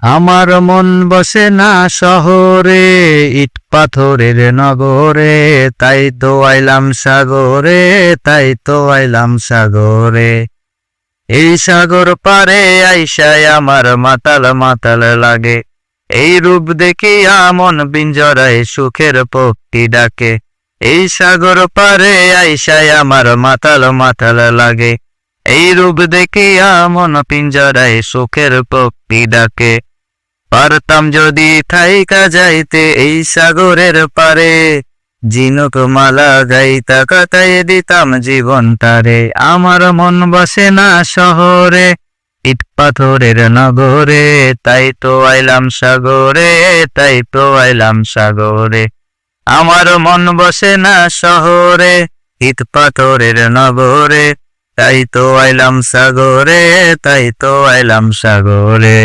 আমার মন বসে না শহরে, ইট পাথরের নগরে, তাই তো আইলাম সাগরে, তাই তো আইলাম সাগরে। এই সাগর পারে আইসায় আমার মাতাল মাতাল লাগে, এই রূপ দেখিয়া মন পিঞ্জরায় সুখের পক্ষী ডাকে। এই সাগর পারে আইসায় আমার মাতাল মাতাল লাগে, এই রূপ দেখিয়া মন পিঞ্জরায় সুখের পক্ষী ডাকে। পারতাম যদি থাইকা যাইতে এই সাগরের পারে, ঝিনুক মালা গাইতা কাটাই দিতাম জীবন তারে। আমার মন বসে না শহরে, ইট পাথরের নগরে, তাই তো আইলাম সাগরে, তাই তো আইলাম সাগরে। আমার মন বসে না শহরে, ইট পাথরের নগরে, তাই তো আইলাম সাগরে, তাই তো আইলাম সাগরে।